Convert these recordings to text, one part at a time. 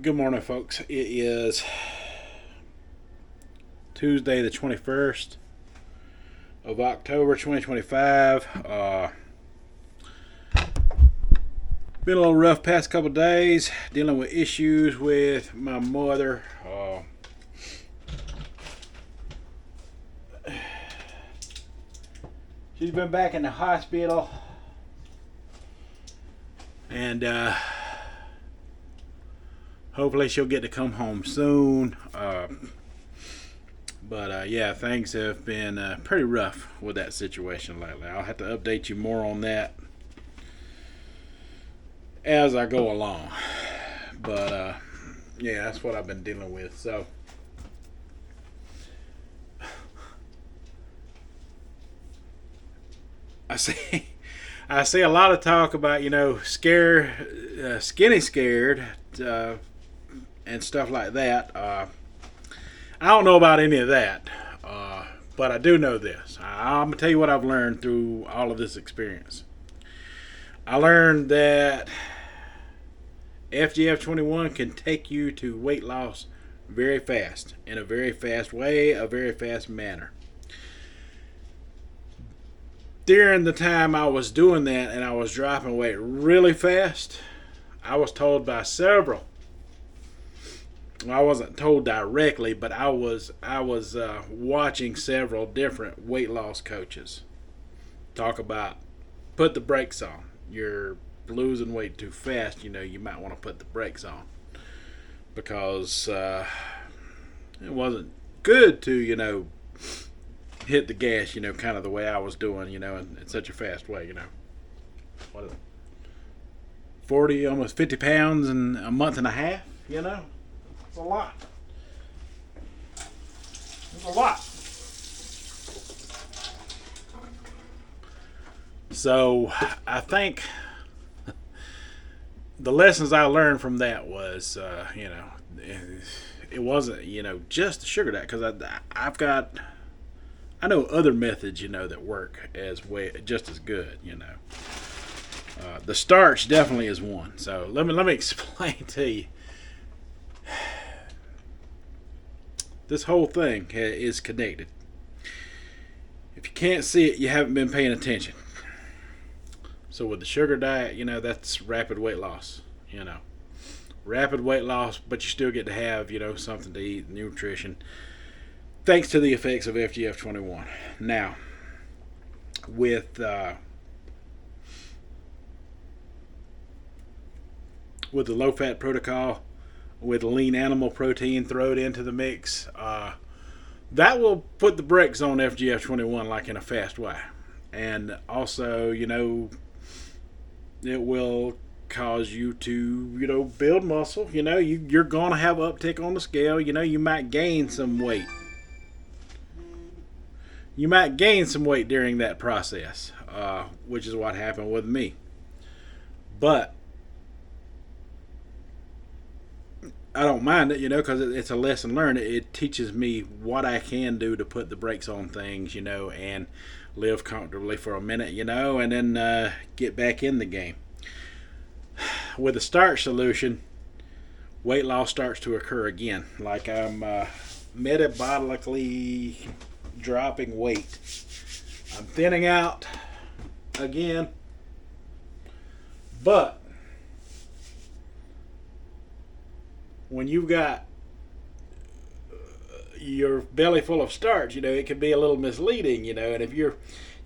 Good morning, folks. It is Tuesday, the 21st of October, 2025. Been a little rough past couple days, dealing with issues with my mother. She's been back in the hospital, and hopefully she'll get to come home soon. But yeah, things have been pretty rough with that situation lately. I'll have to update you more on that as I go along. But yeah, that's what I've been dealing with. So I see a lot of talk about skinny scared, and stuff like that. I don't know about any of that, but I do know this. I'm gonna tell you what I've learned through all of this experience. I learned that fgf21 can take you to weight loss very fast, in a very fast way, a very fast manner. During the time I was doing that and I was dropping weight really fast, I was told by several. Well, I wasn't told directly, but I was watching several different weight loss coaches talk about put the brakes on. You're losing weight too fast. You might want to put the brakes on because it wasn't good to hit the gas. Kind of the way I was doing. In such a fast way. What is it? 40, almost 50 pounds in a month and a half. It's a lot. It's a lot. So I think the lessons I learned from that was, it wasn't, just the sugar diet, because I know other methods, that work just as good. The starch definitely is one. So let me explain to you. This whole thing is connected. If you can't see it, you haven't been paying attention. So with the sugar diet, that's rapid weight loss. Rapid weight loss, but you still get to have, something to eat, nutrition, thanks to the effects of FGF21. Now, with the low-fat protocol, with lean animal protein thrown into the mix, that will put the brakes on FGF21 like in a fast way. And also, it will cause you to, build muscle. You're going to have uptick on the scale. You might gain some weight. You might gain some weight during that process, which is what happened with me. But I don't mind it, because it's a lesson learned. It teaches me what I can do to put the brakes on things, and live comfortably for a minute, and then get back in the game. With the starch solution, weight loss starts to occur again. Like I'm metabolically dropping weight. I'm thinning out again. But when you've got your belly full of starch, it can be a little misleading, and if you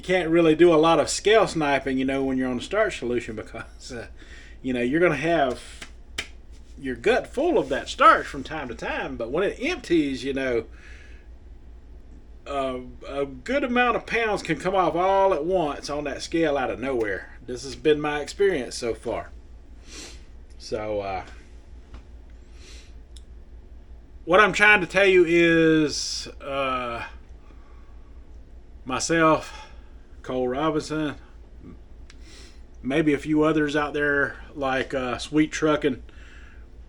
can't really do a lot of scale sniping, when you're on the starch solution, because, you're going to have your gut full of that starch from time to time, but when it empties, a good amount of pounds can come off all at once on that scale out of nowhere. This has been my experience so far. So, what I'm trying to tell you is myself, Cole Robinson, maybe a few others out there like Sweet Truckin',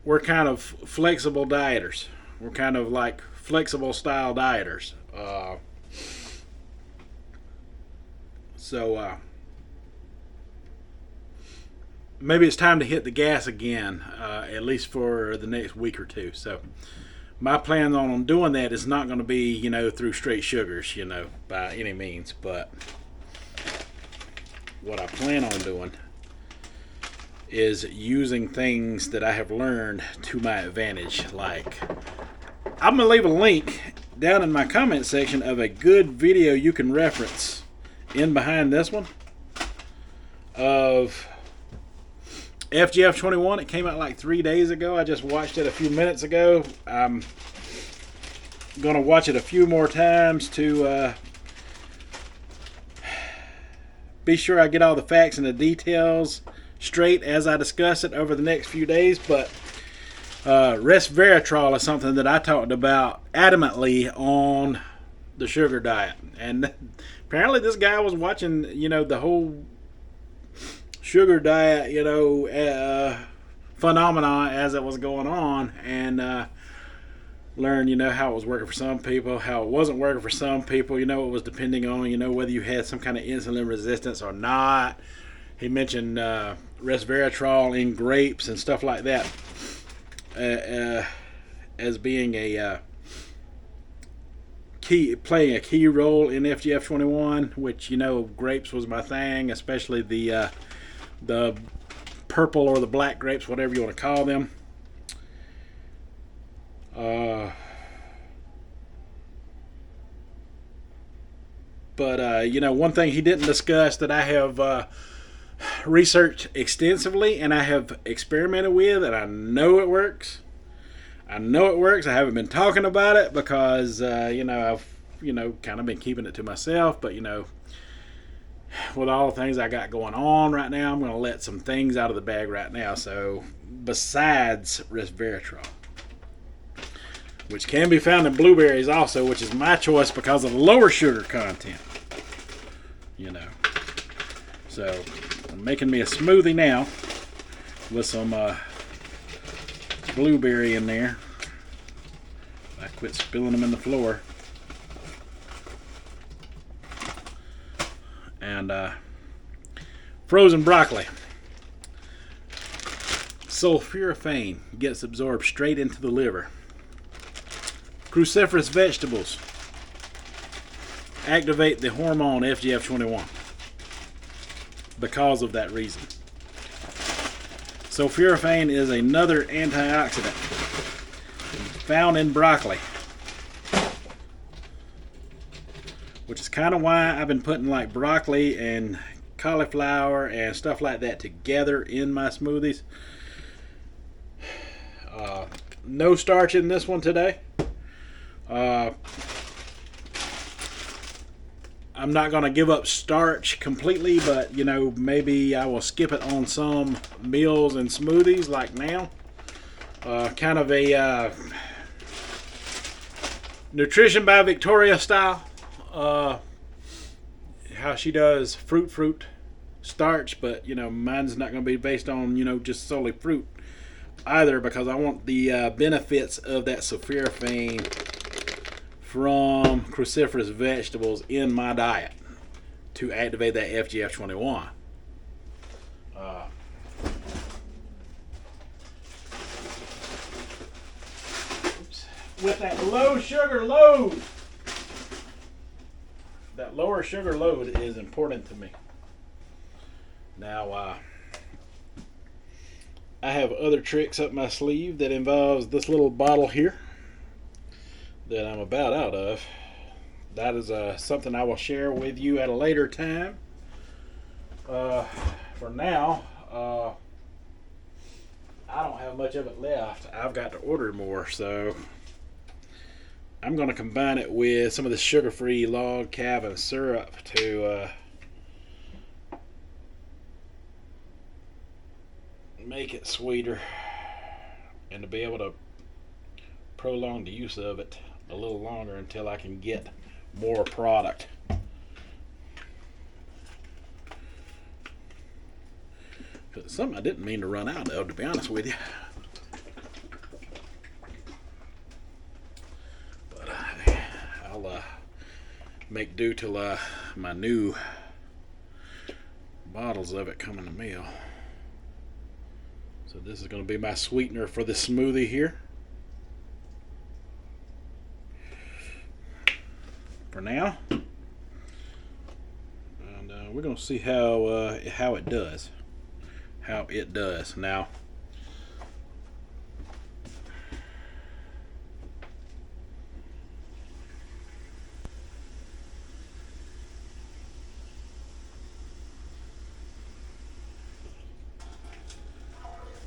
we're kind of flexible dieters. We're kind of like flexible style dieters. So maybe it's time to hit the gas again, at least for the next week or two. So my plan on doing that is not going to be, through straight sugars, by any means. But what I plan on doing is using things that I have learned to my advantage. Like, I'm going to leave a link down in my comment section of a good video you can reference in behind this one of FGF21. It came out like 3 days ago. I just watched it a few minutes ago. I'm going to watch it a few more times to be sure I get all the facts and the details straight as I discuss it over the next few days. But resveratrol is something that I talked about adamantly on the sugar diet. And apparently this guy was watching, the whole sugar diet, phenomena as it was going on, and learned, how it was working for some people, how it wasn't working for some people. It was depending on, whether you had some kind of insulin resistance or not. He mentioned resveratrol in grapes and stuff like that as being a playing a key role in FGF21, which grapes was my thing, especially the purple or the black grapes, whatever you want to call them. But one thing he didn't discuss that I have researched extensively and I have experimented with, and I know it works. I haven't been talking about it because I've kind of been keeping it to myself. But with all the things I got going on right now, I'm going to let some things out of the bag right now. So besides resveratrol, which can be found in blueberries also, which is my choice because of the lower sugar content. So I'm making me a smoothie now with some blueberry in there. I quit spilling them in the floor. And frozen broccoli. Sulforaphane gets absorbed straight into the liver. Cruciferous vegetables activate the hormone FGF21 because of that reason. Sulforaphane is another antioxidant found in broccoli, which is kind of why I've been putting like broccoli and cauliflower and stuff like that together in my smoothies. No starch in this one today. I'm not going to give up starch completely, but maybe I will skip it on some meals and smoothies like now. Kind of a Nutrition by Victoria style. How she does fruit starch, but mine's not going to be based on just solely fruit either, because I want the benefits of that sulforaphane from cruciferous vegetables in my diet to activate that FGF21. With that low sugar load, that lower sugar load is important to me. Now, I have other tricks up my sleeve that involves this little bottle here that I'm about out of. That is something I will share with you at a later time. For now, I don't have much of it left. I've got to order more, so I'm going to combine it with some of the sugar-free log cabin syrup to make it sweeter and to be able to prolong the use of it a little longer until I can get more product. It's something I didn't mean to run out of, to be honest with you. But I'll make do till my new bottles of it come in the mail. So this is going to be my sweetener for the smoothie here. For now. And we're going to see how it does. How it does. Now,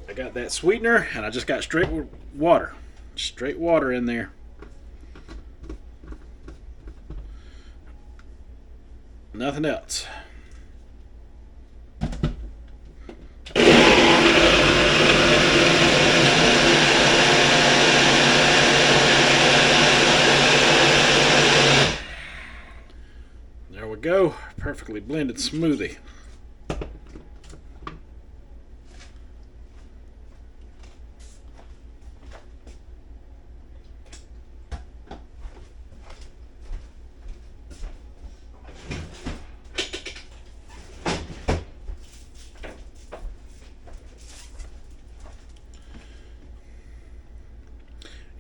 I got that sweetener, and I just got straight water in there. Nothing else. There we go, perfectly blended smoothie.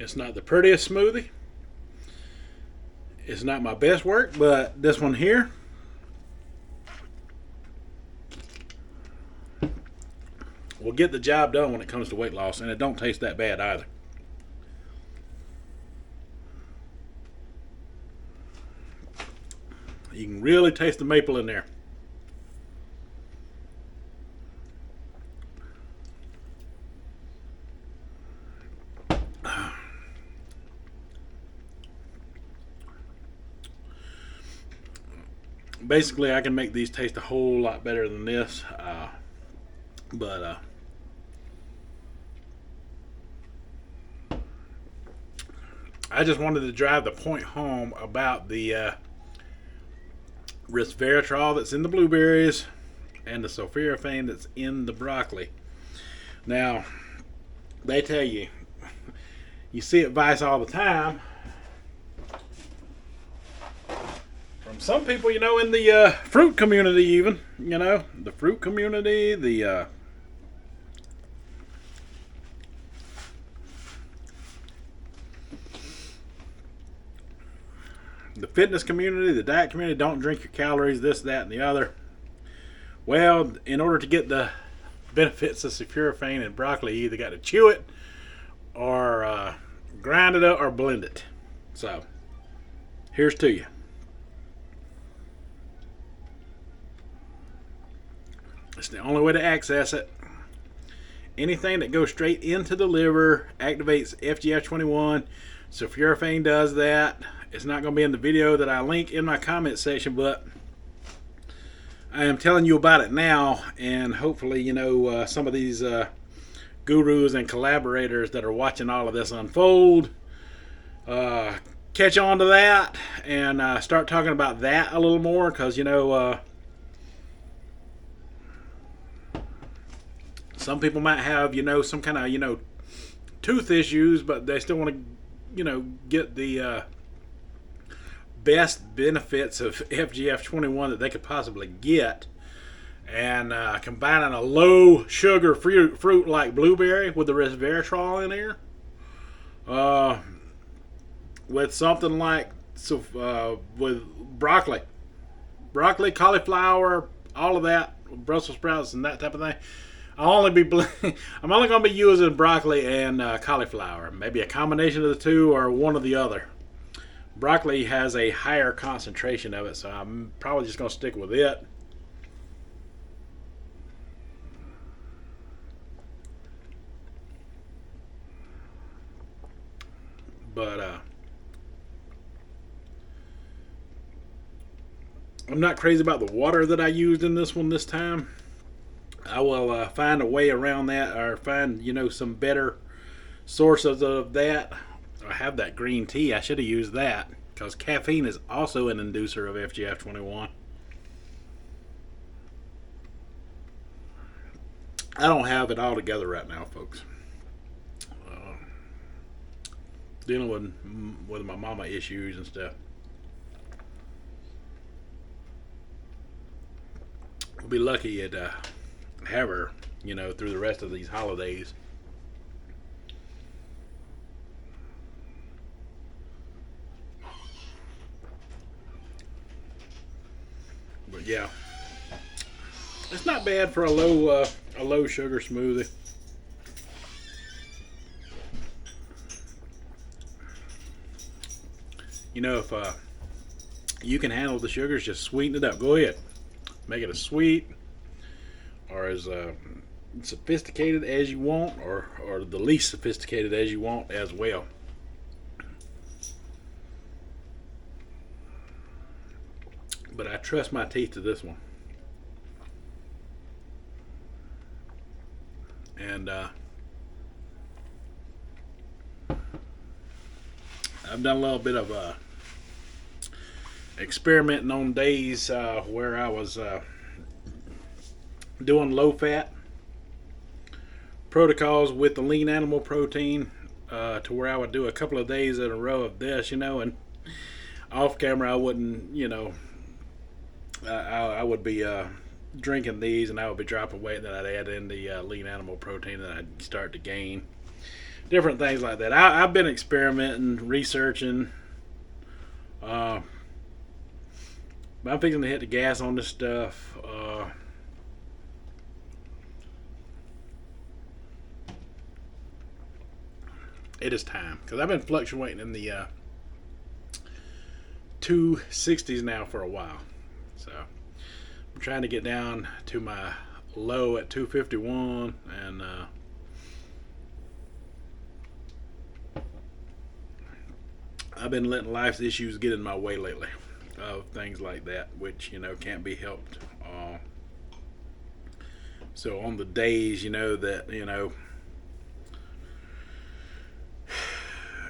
It's not the prettiest smoothie. It's not my best work, but this one here will get the job done when it comes to weight loss, and it don't taste that bad either. You can really taste the maple in there. Basically, I can make these taste a whole lot better than this, but I just wanted to drive the point home about the resveratrol that's in the blueberries and the sulforaphane that's in the broccoli. Now, they tell you, you see advice all the time from some people, you know, in the fruit community, even, you know, the fruit community, the fitness community, the diet community. Don't drink your calories, this, that, and the other. Well, in order to get the benefits of sulforaphane and broccoli, you either got to chew it or grind it up or blend it. So, here's to you. It's the only way to access it. Anything that goes straight into the liver activates fgf21. Sulforaphane does that. It's not going to be in the video that I link in my comment section, but I am telling you about it now, and hopefully, you know, some of these gurus and collaborators that are watching all of this unfold catch on to that and start talking about that a little more, because, you know, some people might have, you know, some kind of, you know, tooth issues, but they still want to, you know, get the best benefits of FGF21 that they could possibly get, and combining a low sugar fruit like blueberry with the resveratrol in there, with something like with broccoli, cauliflower, all of that, Brussels sprouts and that type of thing. I'm only going to be using broccoli and cauliflower, maybe a combination of the two or one or the other. Broccoli has a higher concentration of it, so I'm probably just going to stick with it. But I'm not crazy about the water that I used in this one this time. I will find a way around that, or find, you know, some better sources of that. I have that green tea. I should have used that, because caffeine is also an inducer of FGF21. I don't have it all together right now, folks. Dealing with my mama issues and stuff. We'll be lucky to have her through the rest of these holidays. But yeah, it's not bad for a low sugar smoothie. If you can handle the sugars, just sweeten it up. Go ahead, make it as sweet or as sophisticated as you want, or the least sophisticated as you want as well. But I trust my teeth to this one. And I've done a little bit of experimenting on days where I was doing low fat protocols with the lean animal protein, to where I would do a couple of days in a row of this, and off camera I wouldn't, I would be drinking these, and I would be dropping weight. Then I'd add in the lean animal protein, and I'd start to gain different things like that. I've been experimenting, researching. But I'm fixing to hit the gas on this stuff. It is time, because I've been fluctuating in the 260s now for a while. So I'm trying to get down to my low at 251, and I've been letting life's issues get in my way lately of things like that, which can't be helped. So on the days that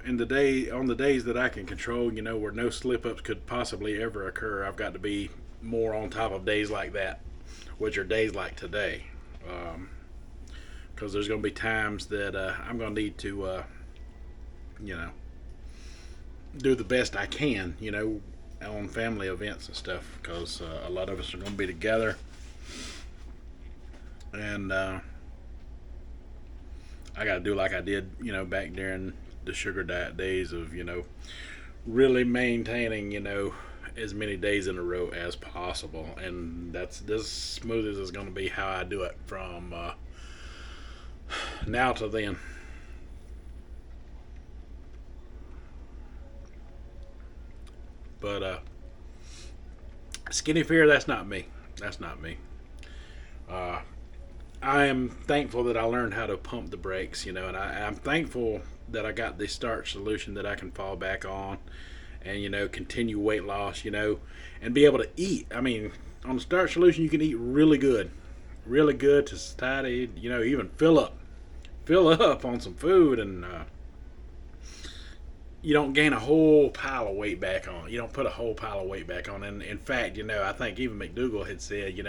on the days that I can control, where no slip ups could possibly ever occur, I've got to be more on top of days like that, which are days like today. Because there's going to be times that I'm going to need to, do the best I can, on family events and stuff, because a lot of us are going to be together. And I got to do like I did, back during the sugar diet days of, really maintaining, as many days in a row as possible. And this smoothies is going to be how I do it from now to then. But skinny fear, that's not me. That's not me. I am thankful that I learned how to pump the brakes, and I'm thankful that I got this starch solution that I can fall back on and, continue weight loss, and be able to eat. I mean, on the starch solution, you can eat really good to satiety, even fill up on some food, and you don't gain a whole pile of weight back on. You don't put a whole pile of weight back on. And in fact, I think even McDougal had said,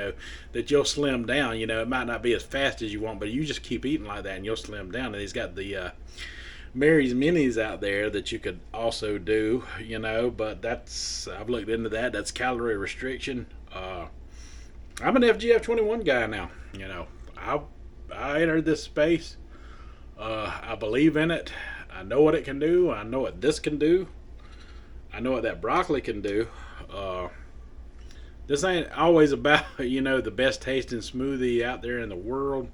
that you'll slim down. It might not be as fast as you want, but you just keep eating like that and you'll slim down. And he's got the Mary's Minis out there that you could also do, but I've looked into that. That's calorie restriction. I'm an fgf21 guy now. I entered this space. I believe in it. I know what it can do. I know what this can do. I know what that broccoli can do. This ain't always about, the best tasting smoothie out there in the world,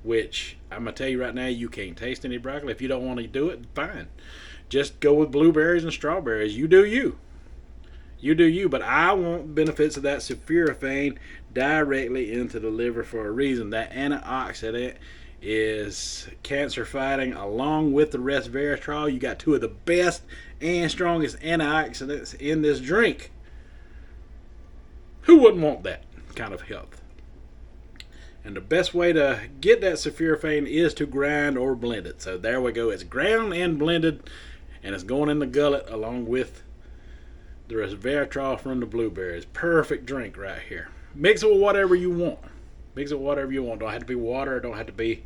which I'm going to tell you right now, you can't taste any broccoli. If you don't want to do it, fine. Just go with blueberries and strawberries. You do you. You do you. But I want benefits of that sulforaphane directly into the liver for a reason. That antioxidant is cancer fighting along with the resveratrol. You got two of the best and strongest antioxidants in this drink. Who wouldn't want that kind of health? And the best way to get that sulforaphane is to grind or blend it. So there we go. It's ground and blended, and it's going in the gullet along with the resveratrol from the blueberries. Perfect drink right here. Mix it with whatever you want. Mix it with whatever you want. Don't have to be water. Don't have to be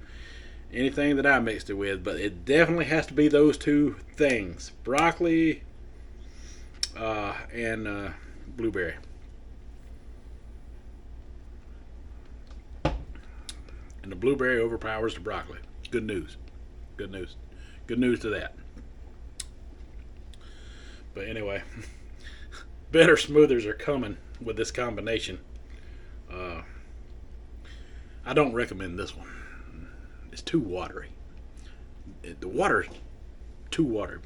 anything that I mixed it with. But it definitely has to be those two things. Broccoli and blueberry. and the blueberry overpowers the broccoli. Good news. Good news. Good news to that. But anyway, better smoothers are coming with this combination. I don't recommend this one. It's too watery. The water's too watery.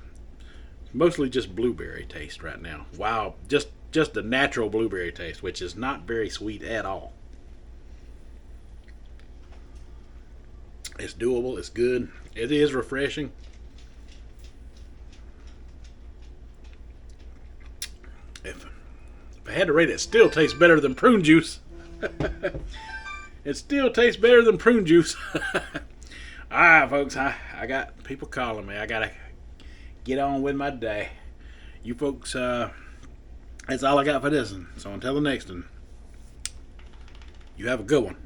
Mostly just blueberry taste right now. Wow, just the natural blueberry taste, which is not very sweet at all. It's doable. It's good. It is refreshing. If I had to rate it, still tastes better than prune juice. It still tastes better than prune juice. Alright, folks, I got people calling me. I gotta get on with my day. You folks, that's all I got for this one. So until the next one, you have a good one.